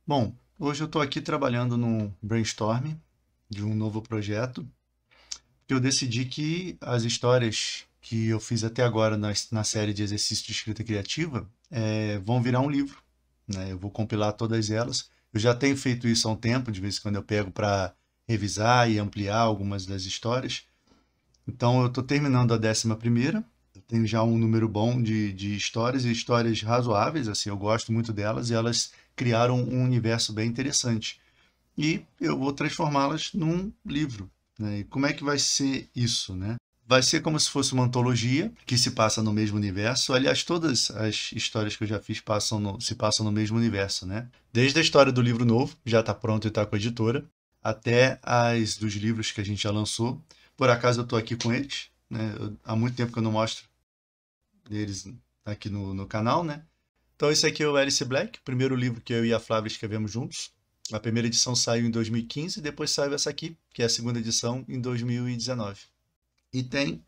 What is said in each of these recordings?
Bom, hoje eu estou aqui trabalhando no brainstorm de um novo projeto, que eu decidi que as histórias que eu fiz até agora na série de exercícios de escrita criativa vão virar um livro, né? Eu vou compilar todas elas. Eu já tenho feito isso há um tempo, de vez em quando eu pego para revisar e ampliar algumas das histórias. Então eu estou terminando a 11ª. Eu tenho já um número bom de histórias e histórias razoáveis, assim, eu gosto muito delas e elas criaram um universo bem interessante. E eu vou transformá-las num livro, né? E como é que vai ser isso, né? Vai ser como se fosse uma antologia que se passa no mesmo universo. Aliás, todas as histórias que eu já fiz se passam no mesmo universo, né? Desde a história do livro novo, já está pronto e está com a editora, até as dos livros que a gente já lançou. Por acaso eu estou aqui com eles, né? Há muito tempo que eu não mostro eles aqui no canal, né? Então, esse aqui é o Alice Black, o primeiro livro que eu e a Flávia escrevemos juntos. A primeira edição saiu em 2015, depois saiu essa aqui, que é a segunda edição, em 2019. E tem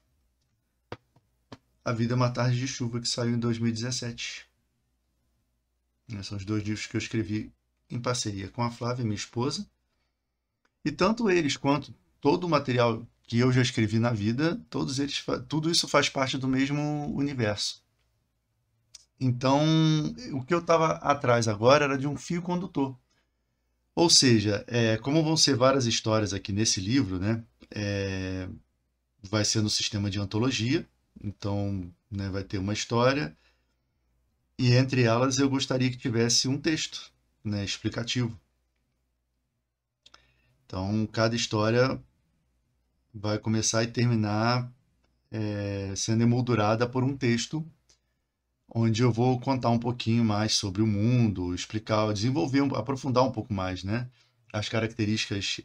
A Vida é uma Tarde de Chuva, que saiu em 2017. São os dois livros que eu escrevi em parceria com a Flávia, minha esposa. E tanto eles quanto todo o material que eu já escrevi na vida, tudo isso faz parte do mesmo universo. Então, o que eu estava atrás agora era de um fio condutor. Ou seja, como vão ser várias histórias aqui nesse livro, né? é, Vai ser no sistema de antologia, então, né, vai ter uma história, e entre elas eu gostaria que tivesse um texto, né, explicativo. Então, cada história vai começar e terminar sendo emoldurada por um texto, onde eu vou contar um pouquinho mais sobre o mundo, explicar, desenvolver, aprofundar um pouco mais, né? As características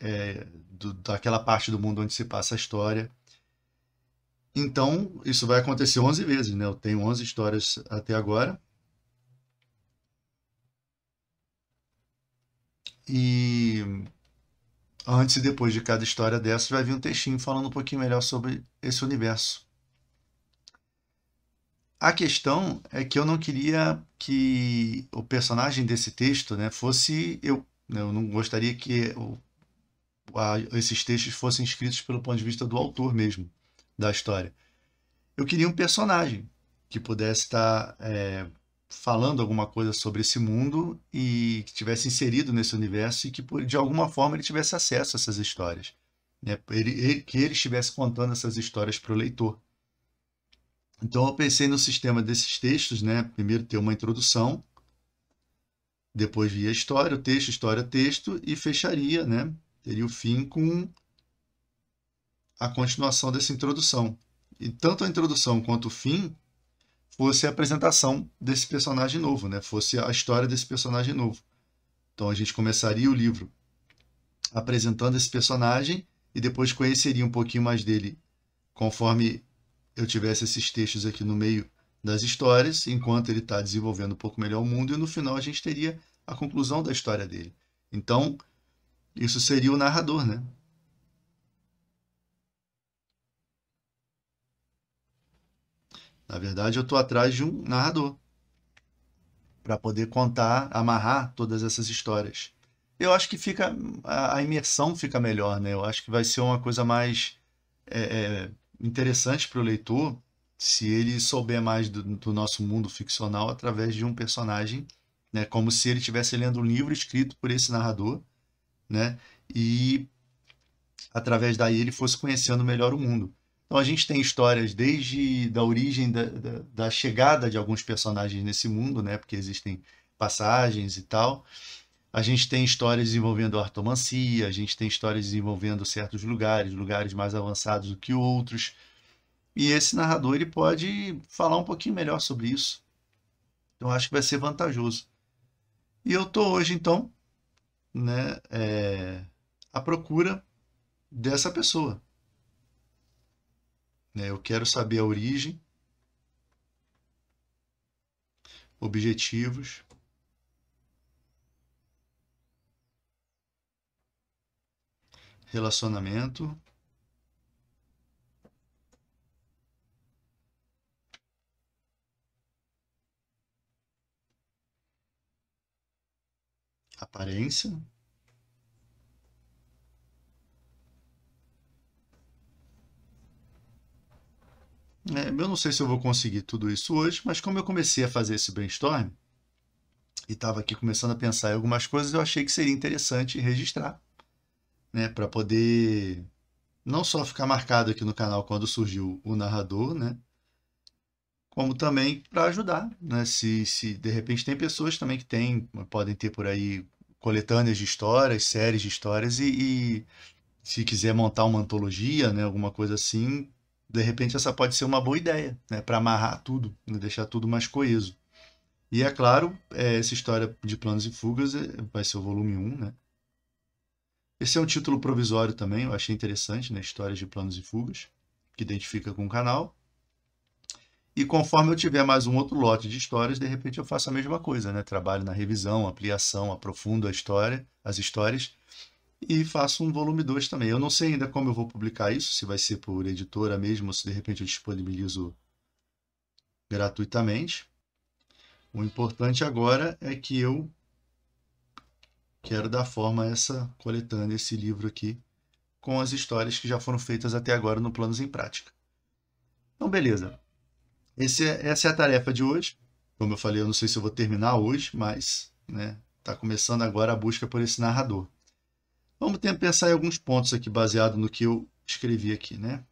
daquela parte do mundo onde se passa a história. Então, isso vai acontecer 11 vezes, né? Eu tenho 11 histórias até agora. E antes e depois de cada história dessas vai vir um textinho falando um pouquinho melhor sobre esse universo. A questão é que eu não queria que o personagem desse texto, né, fosse eu. Né? Eu não gostaria que esses textos fossem escritos pelo ponto de vista do autor mesmo da história. Eu queria um personagem que pudesse estar falando alguma coisa sobre esse mundo e que tivesse inserido nesse universo e que de alguma forma ele tivesse acesso a essas histórias, né? Que ele estivesse contando essas histórias para o leitor. Então eu pensei no sistema desses textos, né? Primeiro ter uma introdução, depois via história, texto e fecharia, né? Teria o fim com a continuação dessa introdução. E tanto a introdução quanto o fim fosse a apresentação desse personagem novo, né? Fosse a história desse personagem novo. Então a gente começaria o livro apresentando esse personagem e depois conheceria um pouquinho mais dele conforme eu tivesse esses textos aqui no meio das histórias, enquanto ele está desenvolvendo um pouco melhor o mundo, e no final a gente teria a conclusão da história dele. Então, isso seria o narrador, né? Na verdade, eu estou atrás de um narrador para poder contar, amarrar todas essas histórias. Eu acho que fica a imersão fica melhor, né? Eu acho que vai ser uma coisa mais interessante para o leitor se ele souber mais do nosso mundo ficcional através de um personagem, né? Como se ele estivesse lendo um livro escrito por esse narrador, né? E através daí ele fosse conhecendo melhor o mundo. Então a gente tem histórias desde da origem da chegada de alguns personagens nesse mundo, né? Porque existem passagens e tal. A gente tem histórias envolvendo artomancia, a gente tem histórias envolvendo certos lugares, lugares mais avançados do que outros. E esse narrador ele pode falar um pouquinho melhor sobre isso. Então acho que vai ser vantajoso. E eu estou hoje então, né, à procura dessa pessoa. Né? Eu quero saber a origem, objetivos, relacionamento, Aparência. Eu não sei se eu vou conseguir tudo isso hoje, mas como eu comecei a fazer esse brainstorm e estava aqui começando a pensar em algumas coisas, eu achei que seria interessante registrar, né, para poder não só ficar marcado aqui no canal quando surgiu o narrador, né, como também para ajudar, né, se de repente tem pessoas também que podem ter por aí coletâneas de histórias, séries de histórias e se quiser montar uma antologia, né, alguma coisa assim, de repente essa pode ser uma boa ideia, né, para amarrar tudo, né, deixar tudo mais coeso. E é claro, essa história de Planos e Fugas vai ser o volume 1, né? Esse é um título provisório também, eu achei interessante, né? Histórias de Planos e Fugas, que identifica com o canal. E conforme eu tiver mais um outro lote de histórias, de repente eu faço a mesma coisa, né? Trabalho na revisão, ampliação, aprofundo a história, as histórias e faço um volume 2 também. Eu não sei ainda como eu vou publicar isso, se vai ser por editora mesmo, ou se de repente eu disponibilizo gratuitamente. O importante agora é que eu quero dar forma a essa coletânea, esse livro aqui, com as histórias que já foram feitas até agora no Planos em Prática. Então, beleza. Essa é a tarefa de hoje. Como eu falei, eu não sei se eu vou terminar hoje, mas né, tá começando agora a busca por esse narrador. Vamos pensar em alguns pontos aqui baseado no que eu escrevi aqui, né?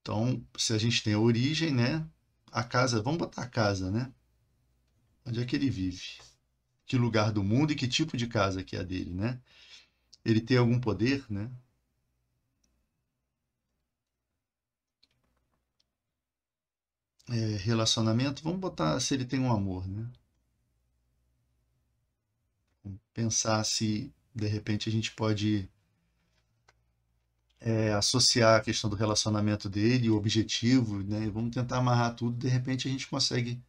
Então, se a gente tem a origem, né? A casa, vamos botar a casa, né? Onde é que ele vive? Que lugar do mundo e que tipo de casa que é a dele, né? Ele tem algum poder, né? Relacionamento, vamos botar se ele tem um amor, né? Pensar se de repente a gente pode associar a questão do relacionamento dele, o objetivo, né? Vamos tentar amarrar tudo, de repente a gente consegue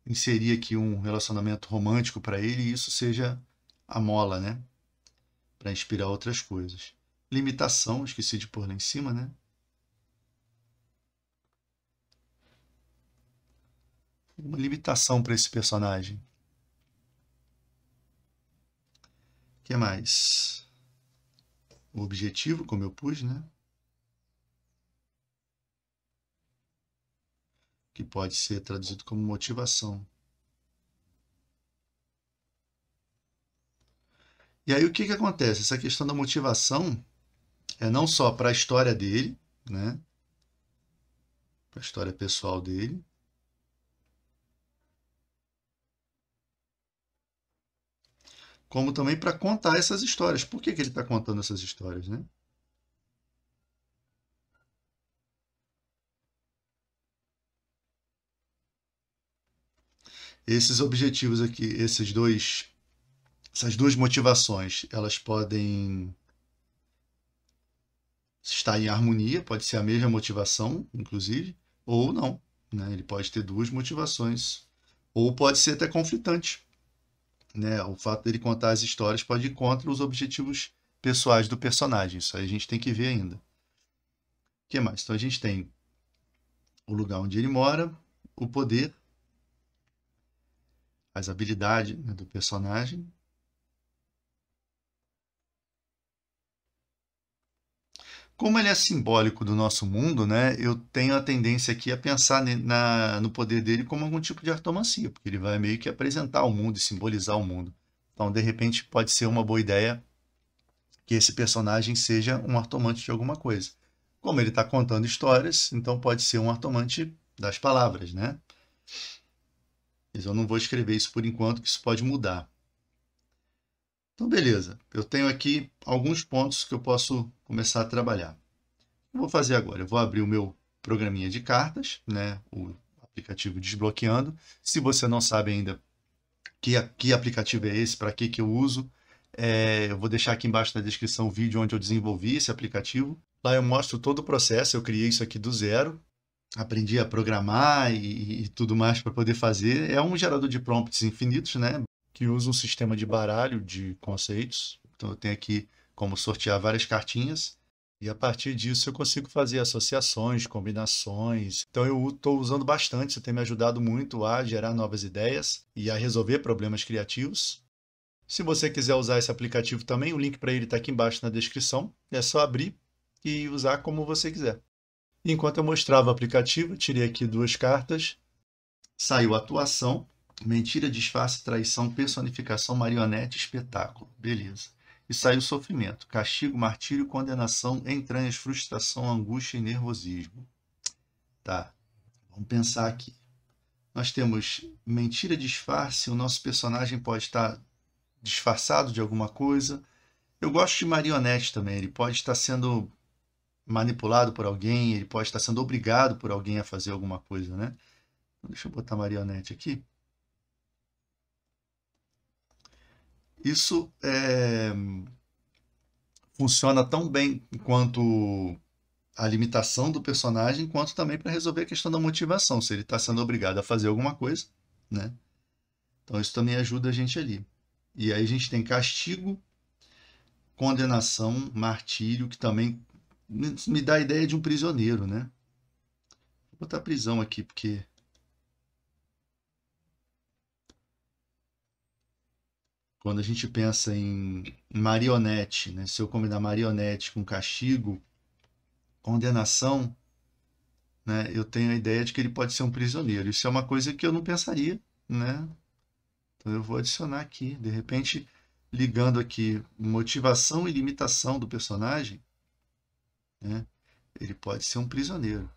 inserir aqui um relacionamento romântico para ele e isso seja a mola, né? Para inspirar outras coisas. Limitação, esqueci de pôr lá em cima, né? Uma limitação para esse personagem. O que mais? O objetivo, como eu pus, né? Que pode ser traduzido como motivação. E aí o que acontece? Essa questão da motivação é não só para a história dele, né? Para a história pessoal dele, como também para contar essas histórias. Por que ele está contando essas histórias, né? Esses objetivos aqui, essas duas motivações, elas podem estar em harmonia, pode ser a mesma motivação, inclusive, ou não, né? Ele pode ter duas motivações, ou pode ser até conflitante, né? O fato dele contar as histórias pode ir contra os objetivos pessoais do personagem. Isso aí a gente tem que ver ainda. O que mais? Então a gente tem o lugar onde ele mora, o poder, as habilidades, né, do personagem. Como ele é simbólico do nosso mundo, né, eu tenho a tendência aqui a pensar no poder dele como algum tipo de artomancia, porque ele vai meio que apresentar o mundo e simbolizar o mundo. Então, de repente, pode ser uma boa ideia que esse personagem seja um artomante de alguma coisa. Como ele está contando histórias, então pode ser um artomante das palavras, né? Mas eu não vou escrever isso por enquanto, que isso pode mudar. Então, beleza. Eu tenho aqui alguns pontos que eu posso começar a trabalhar. O que eu vou fazer agora? Eu vou abrir o meu programinha de cartas, né? O aplicativo Desbloqueando. Se você não sabe ainda que aplicativo é esse, para que eu uso, eu vou deixar aqui embaixo na descrição o vídeo onde eu desenvolvi esse aplicativo. Lá eu mostro todo o processo, eu criei isso aqui do zero, aprendi a programar e tudo mais para poder fazer. É um gerador de prompts infinitos, né? Que usa um sistema de baralho de conceitos. Então eu tenho aqui como sortear várias cartinhas E a partir disso eu consigo fazer associações, combinações. Então eu estou usando bastante, isso tem me ajudado muito a gerar novas ideias e a resolver problemas criativos. Se você quiser usar esse aplicativo também, o link para ele está aqui embaixo na descrição. É só abrir e usar como você quiser. Enquanto eu mostrava o aplicativo, eu tirei aqui duas cartas. Saiu atuação, mentira, disfarce, traição, personificação, marionete, espetáculo. Beleza. E saiu sofrimento, castigo, martírio, condenação, entranhas, frustração, angústia e nervosismo. Tá, vamos pensar aqui. Nós temos mentira, disfarce, o nosso personagem pode estar disfarçado de alguma coisa. Eu gosto de marionete também, ele pode estar sendo manipulado por alguém, ele pode estar sendo obrigado por alguém a fazer alguma coisa, né? Deixa eu botar marionete aqui. Isso funciona tão bem quanto a limitação do personagem, quanto também para resolver a questão da motivação, se ele está sendo obrigado a fazer alguma coisa, né? Então isso também ajuda a gente ali. E aí a gente tem castigo, condenação, martírio, que também me dá a ideia de um prisioneiro, né? Vou botar prisão aqui, porque quando a gente pensa em marionete, né? Se eu combinar marionete com castigo, condenação, né? Eu tenho a ideia de que ele pode ser um prisioneiro. Isso é uma coisa que eu não pensaria, né? Então eu vou adicionar aqui, de repente, ligando aqui motivação e limitação do personagem, né? Ele pode ser um prisioneiro.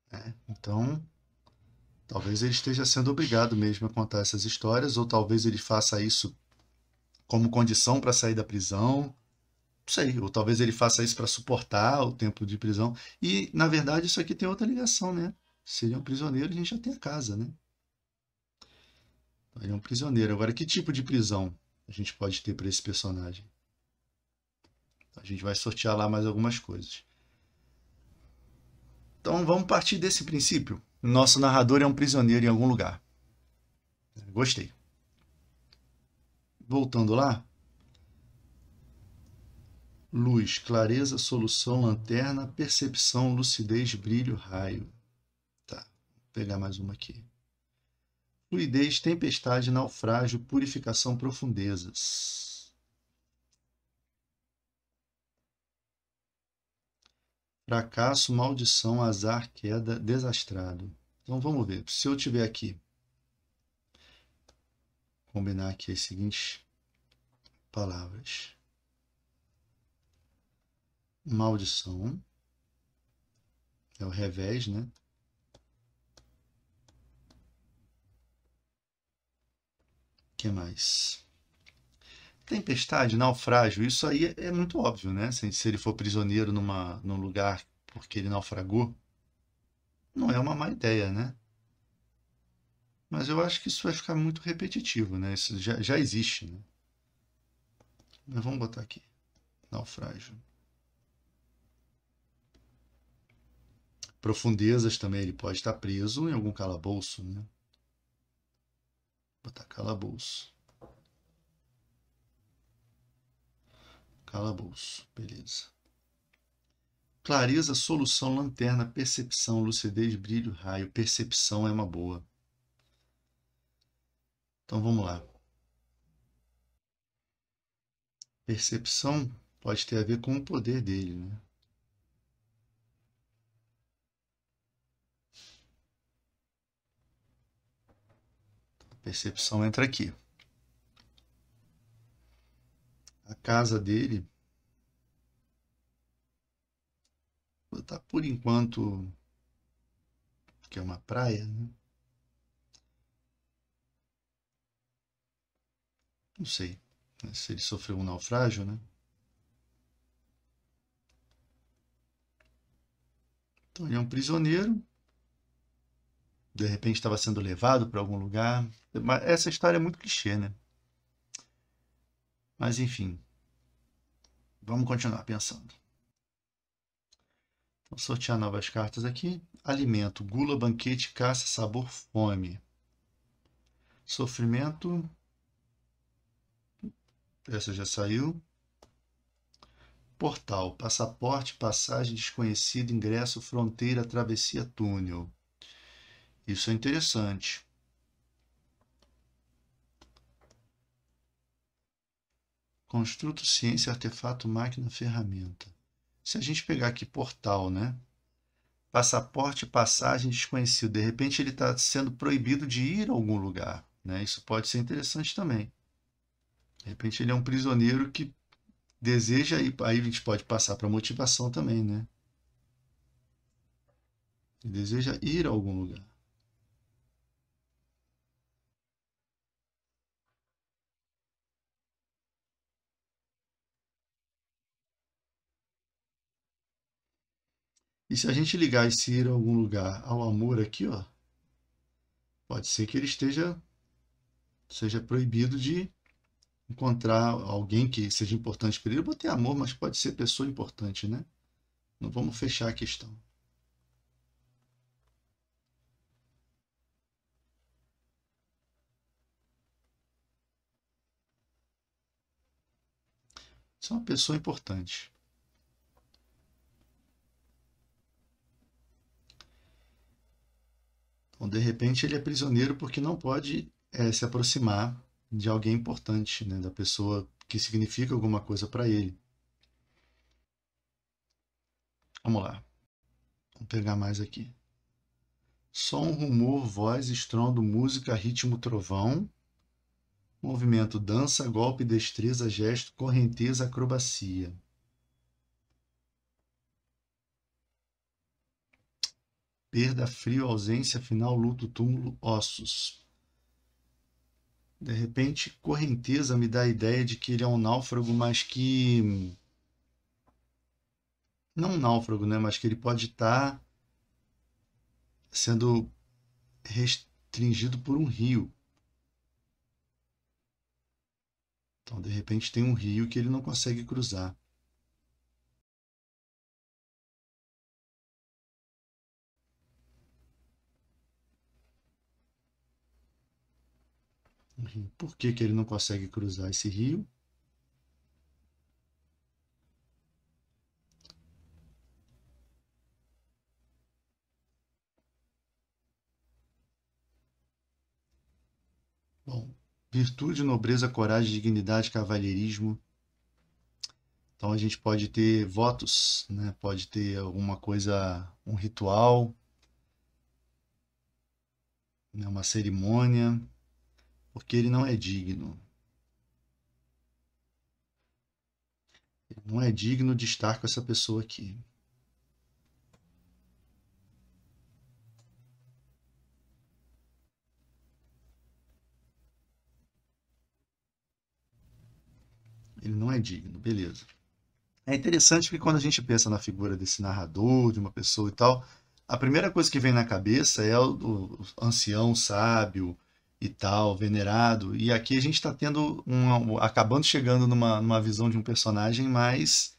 Né? Então, talvez ele esteja sendo obrigado mesmo a contar essas histórias, ou talvez ele faça isso como condição para sair da prisão. Não sei, ou talvez ele faça isso para suportar o tempo de prisão. E, na verdade, isso aqui tem outra ligação, né? Se ele é um prisioneiro, a gente já tem a casa, né? Ele é um prisioneiro. Agora, que tipo de prisão a gente pode ter para esse personagem? A gente vai sortear lá mais algumas coisas. Então, vamos partir desse princípio. Nosso narrador é um prisioneiro em algum lugar. Gostei. Voltando lá. Luz, clareza, solução, lanterna, percepção, lucidez, brilho, raio. Tá, vou pegar mais uma aqui. Fluidez, tempestade, naufrágio, purificação, profundezas. Fracasso, maldição, azar, queda, desastrado. Então vamos ver. Se eu tiver aqui, combinar aqui as seguintes palavras. Maldição. É o revés, né? O que mais? Tempestade, naufrágio, isso aí é muito óbvio, né? Se ele for prisioneiro num lugar porque ele naufragou, não é uma má ideia, né? Mas eu acho que isso vai ficar muito repetitivo, né? Isso já existe, né? Mas vamos botar aqui, naufrágio. Profundezas também, ele pode estar preso em algum calabouço, né? Vou botar calabouço. Calabouço, beleza. Clareza, solução, lanterna, percepção, lucidez, brilho, raio. Percepção é uma boa. Então vamos lá. Percepção pode ter a ver com o poder dele, né? Percepção entra aqui. A casa dele, vou botar por enquanto que é uma praia, né? Não sei, né? Se ele sofreu um naufrágio, né? Então ele é um prisioneiro, de repente estava sendo levado para algum lugar. Mas essa história é muito clichê, né? Mas enfim, vamos continuar pensando. Vou sortear novas cartas aqui. Alimento, gula, banquete, caça, sabor, fome. Sofrimento, essa já saiu. Portal, passaporte, passagem desconhecida, ingresso, fronteira, travessia, túnel. Isso é interessante. Construto, ciência, artefato, máquina, ferramenta. Se a gente pegar aqui portal, né? Passaporte, passagem, desconhecido. De repente ele está sendo proibido de ir a algum lugar, né? Isso pode ser interessante também. De repente ele é um prisioneiro que deseja ir. Aí a gente pode passar para motivação também, né? Ele deseja ir a algum lugar. E se a gente ligar esse ir a algum lugar ao amor aqui, ó, pode ser que ele seja proibido de encontrar alguém que seja importante para ele. Eu botei amor, mas pode ser pessoa importante, né? Não vamos fechar a questão. Isso é uma pessoa importante. Então, de repente, ele é prisioneiro porque não pode se aproximar de alguém importante, né? Da pessoa que significa alguma coisa para ele. Vamos lá, vamos pegar mais aqui. Som, rumor, voz, estrondo, música, ritmo, trovão. Movimento, dança, golpe, destreza, gesto, correnteza, acrobacia. Perda, frio, ausência, final, luto, túmulo, ossos. De repente, correnteza me dá a ideia de que ele é um náufrago, mas que. Não um náufrago, né? Mas que ele pode estar sendo restringido por um rio. Então, de repente, tem um rio que ele não consegue cruzar. Um rio. Por que que ele não consegue cruzar esse rio? Bom, virtude, nobreza, coragem, dignidade, cavalheirismo. Então a gente pode ter votos, né? Pode ter alguma coisa, um ritual, né? Uma cerimônia, porque ele não é digno. Ele não é digno de estar com essa pessoa aqui. Ele não é digno, beleza. É interessante que quando a gente pensa na figura desse narrador, de uma pessoa e tal, a primeira coisa que vem na cabeça é o ancião sábio e tal, venerado. E aqui a gente está tendo acabando chegando numa visão de um personagem mais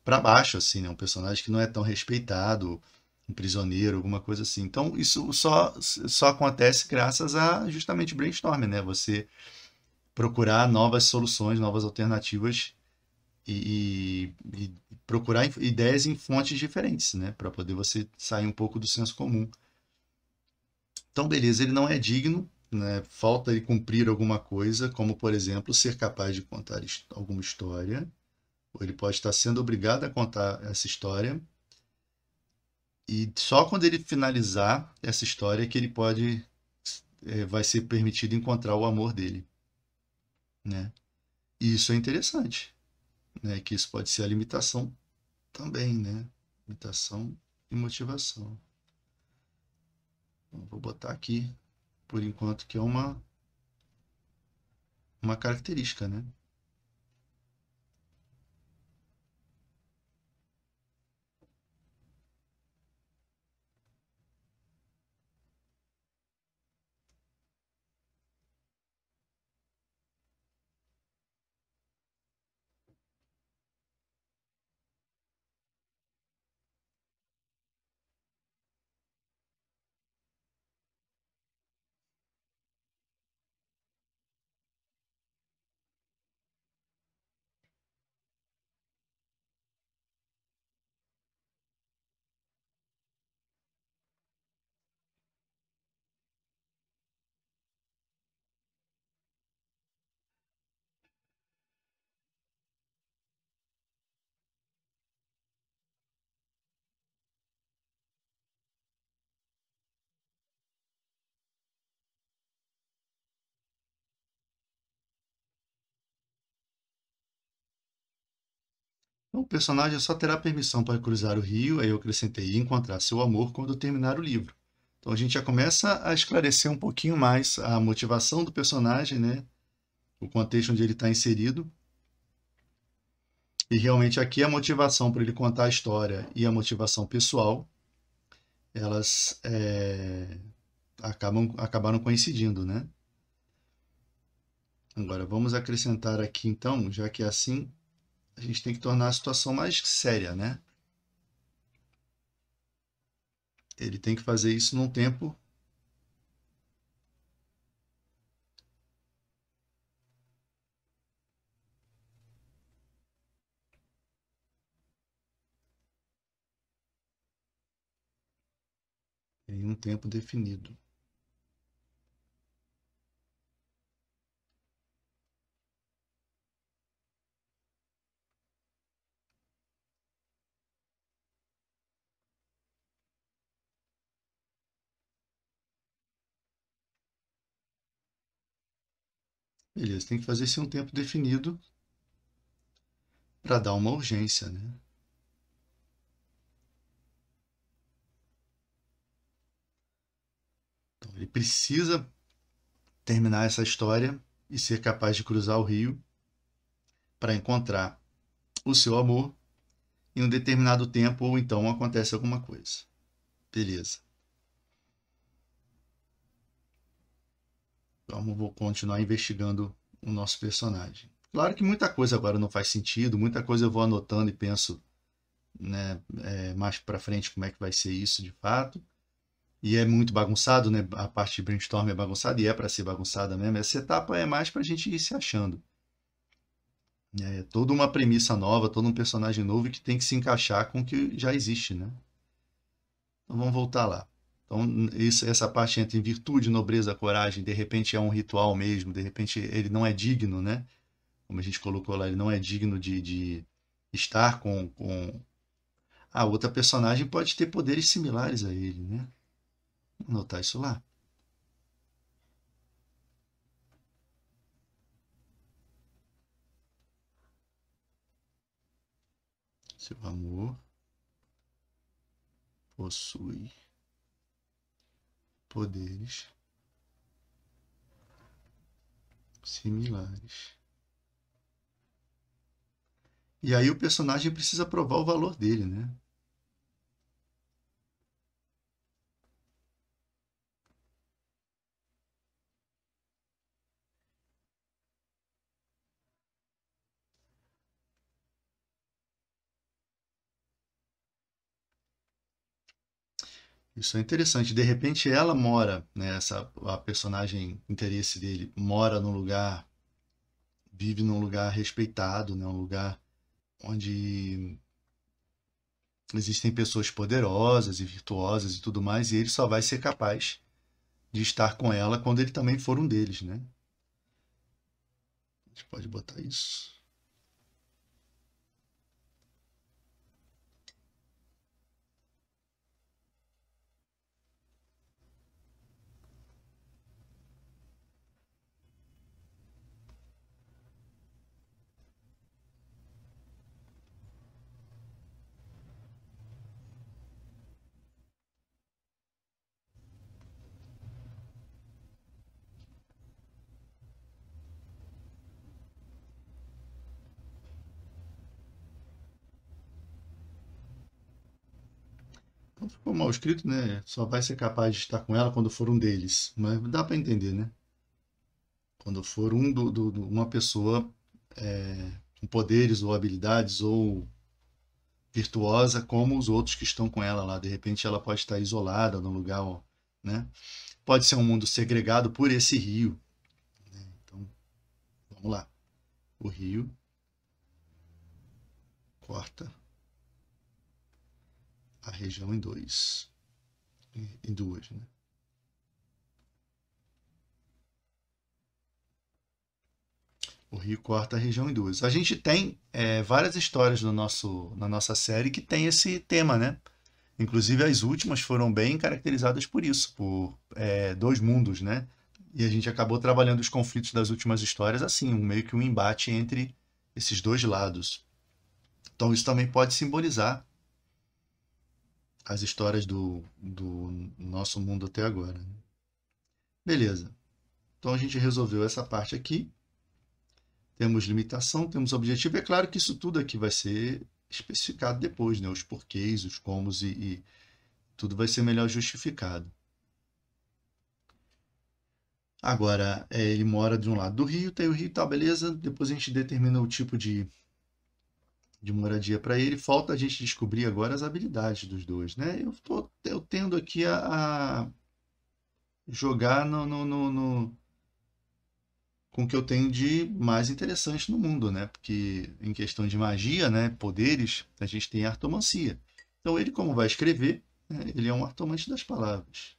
para baixo, assim, né? Um personagem que não é tão respeitado, um prisioneiro, alguma coisa assim. Então isso só acontece graças a justamente brainstorming, né? Você procurar novas soluções, novas alternativas e procurar ideias em fontes diferentes, né? Para poder você sair um pouco do senso comum. Então, beleza, ele não é digno, né? Falta ele cumprir alguma coisa, como, por exemplo, ser capaz de contar alguma história, ou ele pode estar sendo obrigado a contar essa história, e só quando ele finalizar essa história que ele vai ser permitido encontrar o amor dele, né? E isso é interessante, né? Que isso pode ser a limitação também, né? Limitação e motivação. Vou botar aqui, por enquanto, que é uma característica, né? Então, o personagem só terá permissão para cruzar o rio, aí eu acrescentei, e encontrar seu amor quando terminar o livro. Então a gente já começa a esclarecer um pouquinho mais a motivação do personagem, né? O contexto onde ele está inserido. E realmente aqui a motivação para ele contar a história e a motivação pessoal, elas acabaram coincidindo, né? Agora vamos acrescentar aqui então, já que é assim, a gente tem que tornar a situação mais séria, né? Ele tem que fazer isso num tempo. Em um tempo definido. Beleza, tem que fazer isso em um tempo definido para dar uma urgência, né? Então, ele precisa terminar essa história e ser capaz de cruzar o rio para encontrar o seu amor em um determinado tempo ou então acontece alguma coisa. Beleza. Vamos continuar investigando o nosso personagem. Claro que muita coisa agora não faz sentido, muita coisa eu vou anotando e penso, né, mais para frente como é que vai ser isso de fato. E é muito bagunçado, né? A parte de brainstorm é bagunçada e é para ser bagunçada mesmo. Essa etapa é mais para a gente ir se achando. É toda uma premissa nova, todo um personagem novo que tem que se encaixar com o que já existe, né? Então vamos voltar lá. Então, essa parte entre virtude, nobreza, coragem, de repente é um ritual mesmo, de repente ele não é digno, né? Como a gente colocou lá, ele não é digno de estar com. A outra personagem pode ter poderes similares a ele, né? Vamos anotar isso lá. Seu amor possui poderes similares. E aí o personagem precisa provar o valor dele, né? Isso é interessante. De repente ela mora, né, a personagem interesse dele mora num lugar, vive num lugar respeitado, né, um lugar onde existem pessoas poderosas e virtuosas e tudo mais, e ele só vai ser capaz de estar com ela quando ele também for um deles, né? A gente pode botar isso. Não ficou mal escrito, né? Só vai ser capaz de estar com ela quando for um deles. Mas dá para entender, né? Quando for uma pessoa com poderes ou habilidades ou virtuosa como os outros que estão com ela lá. De repente ela pode estar isolada num lugar, né? Pode ser um mundo segregado por esse rio. Né? Então, vamos lá. O rio corta a região em dois, em duas, né? O rio corta a região em duas. A gente tem várias histórias na nossa série que tem esse tema, né? Inclusive as últimas foram bem caracterizadas por isso, por dois mundos, né? E a gente acabou trabalhando os conflitos das últimas histórias assim, meio que um embate entre esses dois lados. Então isso também pode simbolizar as histórias do nosso mundo até agora, né? Beleza. Então a gente resolveu essa parte aqui. Temos limitação, temos objetivo. É claro que isso tudo aqui vai ser especificado depois, né? Os porquês, os comos e tudo vai ser melhor justificado. Agora, ele mora de um lado do rio, tem o rio e tal, beleza. Depois a gente determina o tipo de moradia para ele. Falta a gente descobrir agora as habilidades dos dois, né? Eu tendo aqui a jogar com o que eu tenho de mais interessante no mundo, né? Porque em questão de magia, né, poderes, a gente tem a artomancia. Então ele, como vai escrever, né, ele é um artomante das palavras.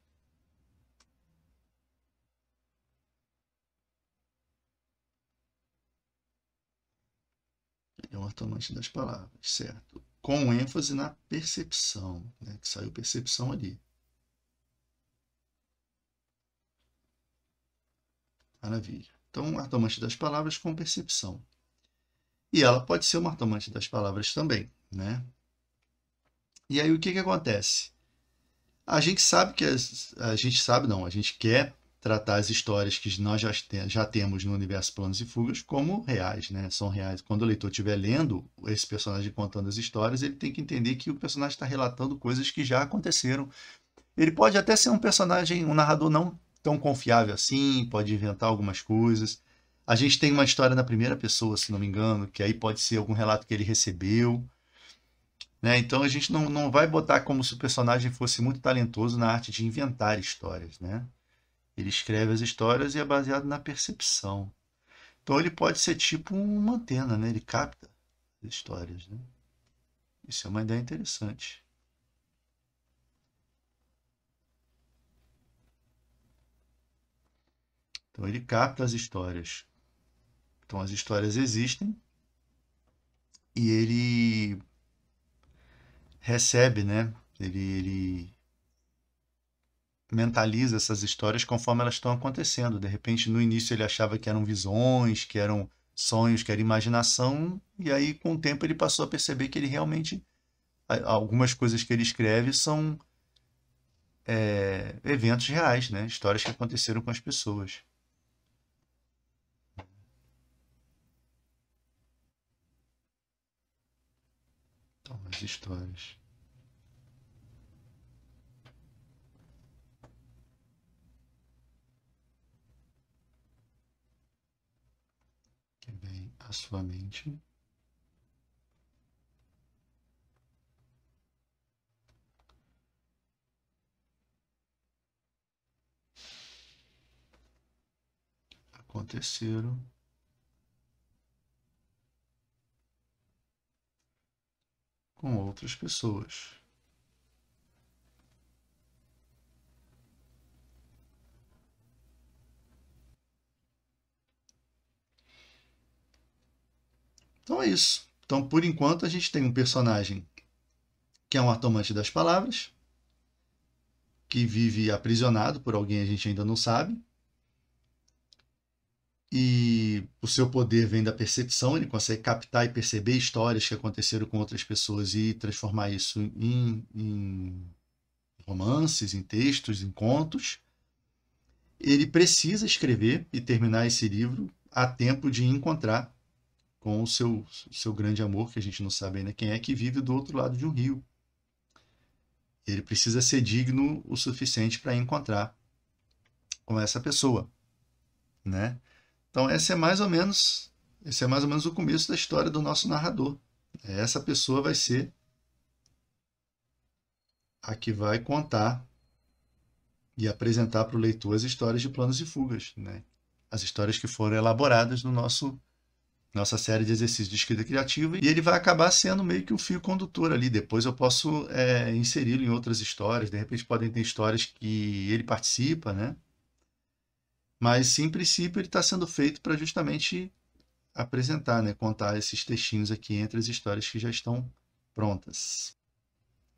Ele é um artomante das palavras, certo? Com ênfase na percepção, né, que saiu percepção ali. Maravilha. Então, um artomante das palavras com percepção. E ela pode ser uma artomante das palavras também, né? E aí o que que acontece? A gente sabe que a gente sabe não, a gente quer tratar as histórias que nós já temos no universo Planos e Fugas como reais, né? São reais. Quando o leitor estiver lendo esse personagem contando as histórias, ele tem que entender que o personagem está relatando coisas que já aconteceram. Ele pode até ser um personagem, um narrador não tão confiável assim, pode inventar algumas coisas. A gente tem uma história na primeira pessoa, se não me engano, que aí pode ser algum relato que ele recebeu, né? Então a gente não vai botar como se o personagem fosse muito talentoso na arte de inventar histórias, né? Ele escreve as histórias e é baseado na percepção. Então ele pode ser tipo uma antena, né? Ele capta as histórias, né? Isso é uma ideia interessante. Então ele capta as histórias. Então as histórias existem e ele recebe, né? Ele mentaliza essas histórias conforme elas estão acontecendo. De repente, no início ele achava que eram visões, que eram sonhos, que era imaginação, e aí com o tempo ele passou a perceber que ele realmente algumas coisas que ele escreve são eventos reais, né? Histórias que aconteceram com as pessoas. Então, as histórias. Que vem à sua mente. Aconteceram com outras pessoas. Então é isso. Então, por enquanto, a gente tem um personagem que é um artomante das palavras, que vive aprisionado por alguém a gente ainda não sabe. E o seu poder vem da percepção, ele consegue captar e perceber histórias que aconteceram com outras pessoas e transformar isso em romances, em textos, em contos. Ele precisa escrever e terminar esse livro a tempo de encontrar com o seu grande amor, que a gente não sabe ainda quem é, que vive do outro lado de um rio. Ele precisa ser digno o suficiente para encontrar com essa pessoa, né? Então esse é mais ou menos o começo da história do nosso narrador. Essa pessoa vai ser a que vai contar e apresentar para o leitor as histórias de planos e fugas, né? As histórias que foram elaboradas no nossa série de exercícios de escrita criativa, e ele vai acabar sendo meio que um fio condutor ali. Depois eu posso inseri-lo em outras histórias, de repente podem ter histórias que ele participa, né? Mas, em princípio, ele está sendo feito para justamente apresentar, né? Contar esses textinhos aqui entre as histórias que já estão prontas.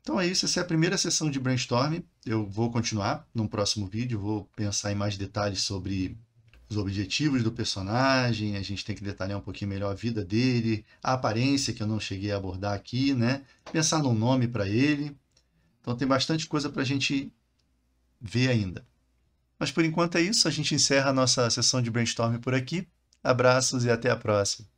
Então é isso, essa é a primeira sessão de brainstorm. Eu vou continuar num próximo vídeo, vou pensar em mais detalhes sobre os objetivos do personagem, a gente tem que detalhar um pouquinho melhor a vida dele, a aparência que eu não cheguei a abordar aqui, né? Pensar num nome para ele. Então tem bastante coisa para a gente ver ainda. Mas por enquanto é isso, a gente encerra a nossa sessão de brainstorming por aqui. Abraços e até a próxima.